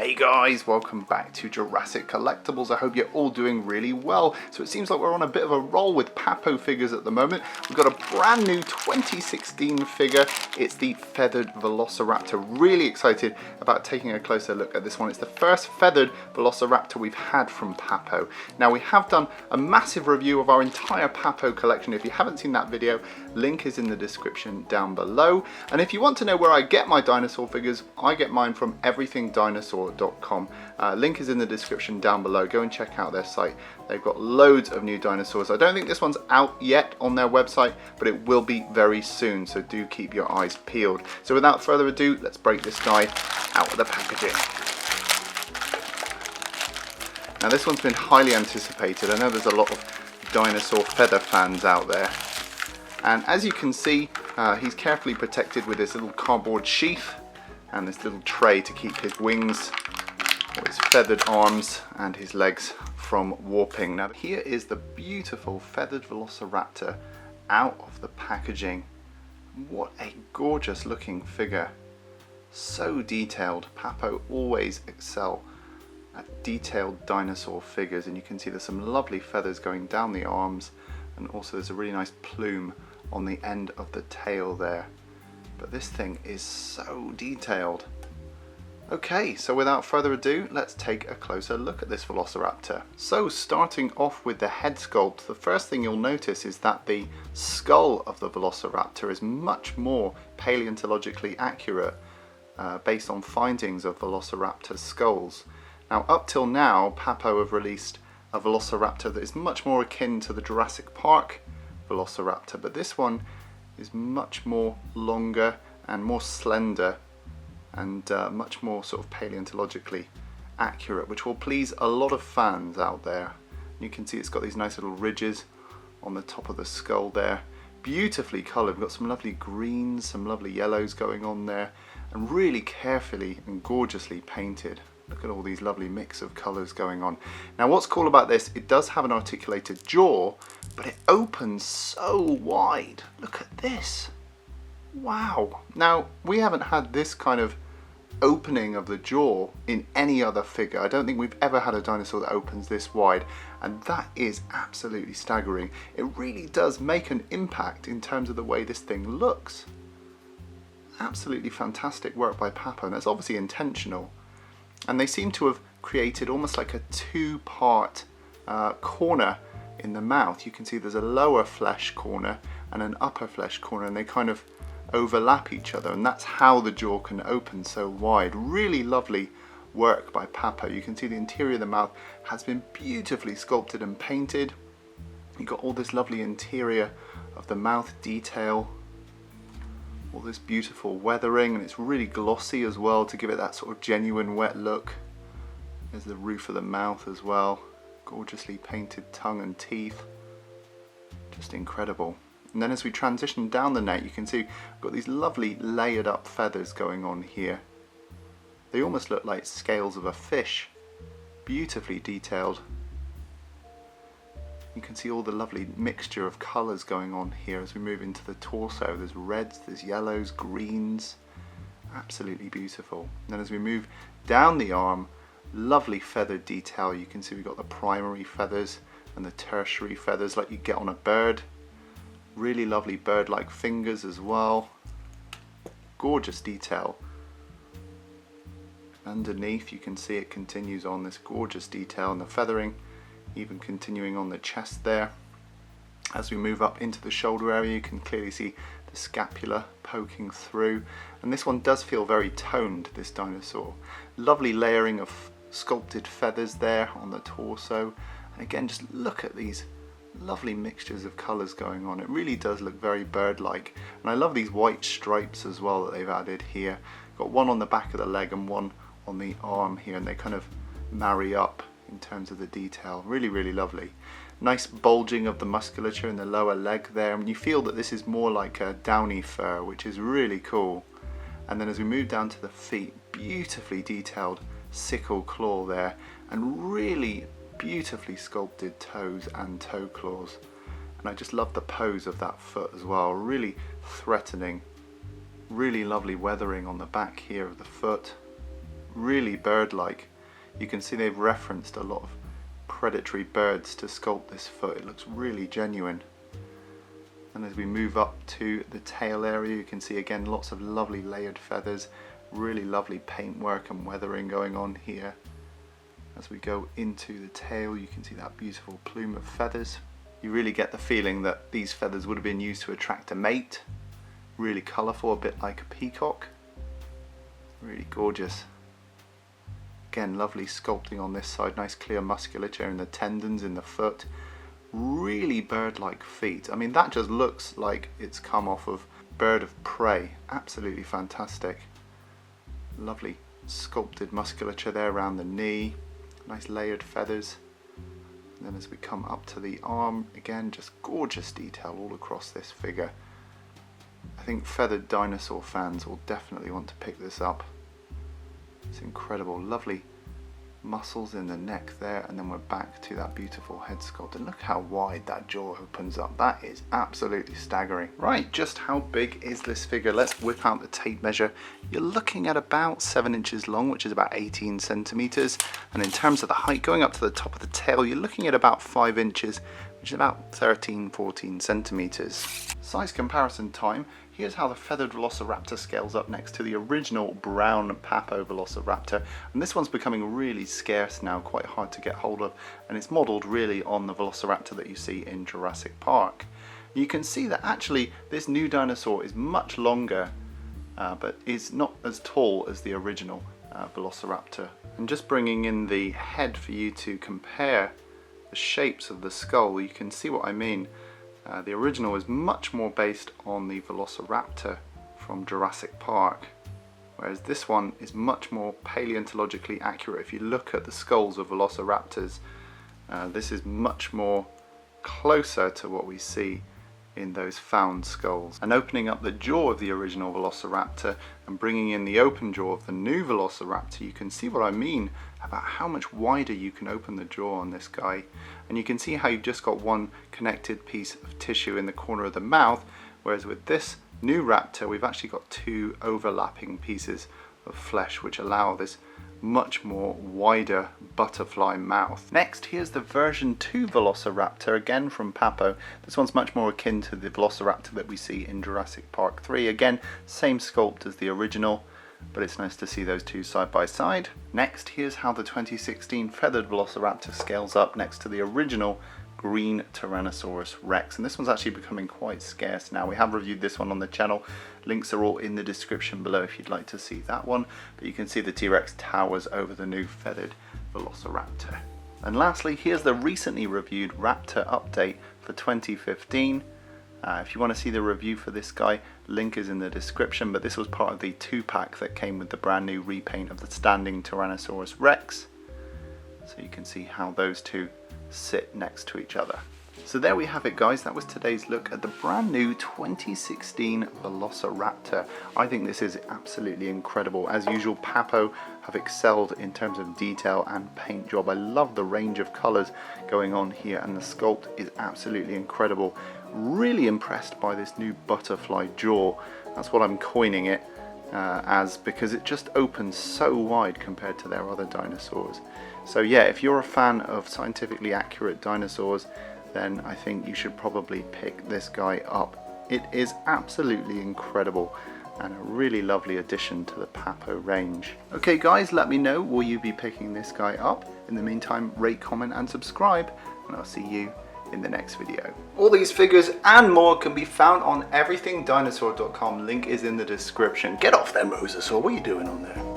Hey guys, welcome back to Jurassic Collectibles. I hope you're all doing really well. So it seems like we're on a bit of a roll with Papo figures at the moment. We've got a brand new 2016 figure. It's the feathered Velociraptor. Really excited about taking a closer look at this one. It's the first feathered Velociraptor we've had from Papo. Now we have done a massive review of our entire Papo collection. If you haven't seen that video, link is in the description down below. And if you want to know where I get my dinosaur figures, I get mine from everythingdinosaur.com. Link is in the description down below. Go and check out their site. They've got loads of new dinosaurs. I don't think this one's out yet on their website, but it will be very soon, so do keep your eyes peeled. So without further ado, let's break this guy out of the packaging. Now this one's been highly anticipated. I know there's a lot of dinosaur feather fans out there. And as you can see, he's carefully protected with this little cardboard sheath and this little tray to keep his wings, or his feathered arms and his legs from warping. Now here is the beautiful feathered Velociraptor out of the packaging. What a gorgeous looking figure. So detailed. Papo always excel at detailed dinosaur figures, and you can see there's some lovely feathers going down the arms, and also there's a really nice plume on the end of the tail there. But this thing is so detailed. Okay, so without further ado, let's take a closer look at this Velociraptor. So starting off with the head sculpt, the first thing you'll notice is that the skull of the Velociraptor is much more paleontologically accurate based on findings of Velociraptor skulls. Now up till now, Papo have released a Velociraptor that is much more akin to the Jurassic Park Velociraptor, but this one is much more longer and more slender and much more sort of paleontologically accurate, which will please a lot of fans out there. You can see it's got these nice little ridges on the top of the skull there. Beautifully coloured. We've got some lovely greens, some lovely yellows going on there, and really carefully and gorgeously painted. Look at all these lovely mix of colours going on. Now what's cool about this, it does have an articulated jaw, but it opens so wide. Look at this. Wow. Now we haven't had this kind of opening of the jaw in any other figure. I don't think we've ever had a dinosaur that opens this wide, and that is absolutely staggering. It really does make an impact in terms of the way this thing looks. Absolutely fantastic work by Papo, and that's obviously intentional. And they seem to have created almost like a two-part corner in the mouth. You can see there's a lower flesh corner and an upper flesh corner, and they kind of overlap each other, and that's how the jaw can open so wide. Really lovely work by Papo. You can see the interior of the mouth has been beautifully sculpted and painted. You've got all this lovely interior of the mouth detail, all this beautiful weathering, and it's really glossy as well to give it that sort of genuine wet look. There's the roof of the mouth as well, gorgeously painted tongue and teeth, just incredible. And then as we transition down the neck, you can see we've got these lovely layered up feathers going on here. They almost look like scales of a fish, beautifully detailed. You can see all the lovely mixture of colours going on here as we move into the torso. There's reds, there's yellows, greens, absolutely beautiful. And then as we move down the arm, lovely feathered detail. You can see we've got the primary feathers and the tertiary feathers like you get on a bird. Really lovely bird-like fingers as well. Gorgeous detail. Underneath you can see it continues on this gorgeous detail and the feathering, even continuing on the chest there. As we move up into the shoulder area, you can clearly see the scapula poking through, and this one does feel very toned, this dinosaur. Lovely layering of sculpted feathers there on the torso, and again just look at these lovely mixtures of colours going on. It really does look very bird-like, and I love these white stripes as well that they've added here. Got one on the back of the leg and one on the arm here, and they kind of marry up in terms of the detail. Really, really lovely. Nice bulging of the musculature in the lower leg there, and you feel that this is more like a downy fur, which is really cool. And then as we move down to the feet, beautifully detailed sickle claw there, and really beautifully sculpted toes and toe claws. And I just love the pose of that foot as well, really threatening. Really lovely weathering on the back here of the foot. really bird-like. You can see they've referenced a lot of predatory birds to sculpt this foot. It looks really genuine. And as we move up to the tail area, you can see again lots of lovely layered feathers, really lovely paintwork and weathering going on here. As we go into the tail, you can see that beautiful plume of feathers. You really get the feeling that these feathers would have been used to attract a mate. Really colourful, a bit like a peacock. Really gorgeous. Again, lovely sculpting on this side, nice clear musculature in the tendons in the foot. Really bird-like feet. I mean, that just looks like it's come off of bird of prey. Absolutely fantastic. Lovely sculpted musculature there around the knee. Nice layered feathers. And then as we come up to the arm, again, just gorgeous detail all across this figure. I think feathered dinosaur fans will definitely want to pick this up. It's incredible, lovely muscles in the neck there, and then we're back to that beautiful head sculpt, and look how wide that jaw opens up. That is absolutely staggering. Right, just how big is this figure? Let's whip out the tape measure. You're looking at about 7 inches long, which is about 18 centimeters, and in terms of the height, going up to the top of the tail, you're looking at about 5 inches, which is about 13-14 centimeters. Size comparison time. Here's how the feathered Velociraptor scales up next to the original brown Papo Velociraptor, and this one's becoming really scarce now, quite hard to get hold of, and it's modelled really on the Velociraptor that you see in Jurassic Park. You can see that actually this new dinosaur is much longer, but is not as tall as the original Velociraptor. And just bringing in the head for you to compare the shapes of the skull, you can see what I mean. The original is much more based on the Velociraptor from Jurassic Park, whereas this one is much more paleontologically accurate. If you look at the skulls of Velociraptors, this is much more closer to what we see in those found skulls. And opening up the jaw of the original Velociraptor and bringing in the open jaw of the new Velociraptor, you can see what I mean about how much wider you can open the jaw on this guy. And you can see how you've just got one connected piece of tissue in the corner of the mouth, whereas with this new raptor we've actually got 2 overlapping pieces of flesh which allow this much more wider butterfly mouth. Next, here's the version 2 Velociraptor, again from Papo. This one's much more akin to the Velociraptor that we see in Jurassic Park 3. Again, same sculpt as the original, but it's nice to see those two side by side. Next, here's how the 2016 feathered Velociraptor scales up next to the original green Tyrannosaurus Rex, and this one's actually becoming quite scarce now. We have reviewed this one on the channel. Links are all in the description below if you'd like to see that one, but you can see the T.rex towers over the new feathered Velociraptor. And lastly, here's the recently reviewed Raptor update for 2015. If you want to see the review for this guy, link is in the description, but this was part of the 2-pack that came with the brand new repaint of the standing Tyrannosaurus Rex, so you can see how those two sit next to each other. So there we have it, guys. That was today's look at the brand new 2016 Velociraptor. I think this is absolutely incredible. As usual, Papo have excelled in terms of detail and paint job. I love the range of colours going on here, and the sculpt is absolutely incredible. Really impressed by this new butterfly jaw. That's what I'm coining it as, because it just opens so wide compared to their other dinosaurs. So yeah, if you're a fan of scientifically accurate dinosaurs, then I think you should probably pick this guy up. It is absolutely incredible and a really lovely addition to the Papo range. Okay guys, let me know, will you be picking this guy up? In the meantime, rate, comment and subscribe, and I'll see you in the next video. All these figures and more can be found on everythingdinosaur.com. Link is in the description. Get off there, Mosasaur, what are you doing on there?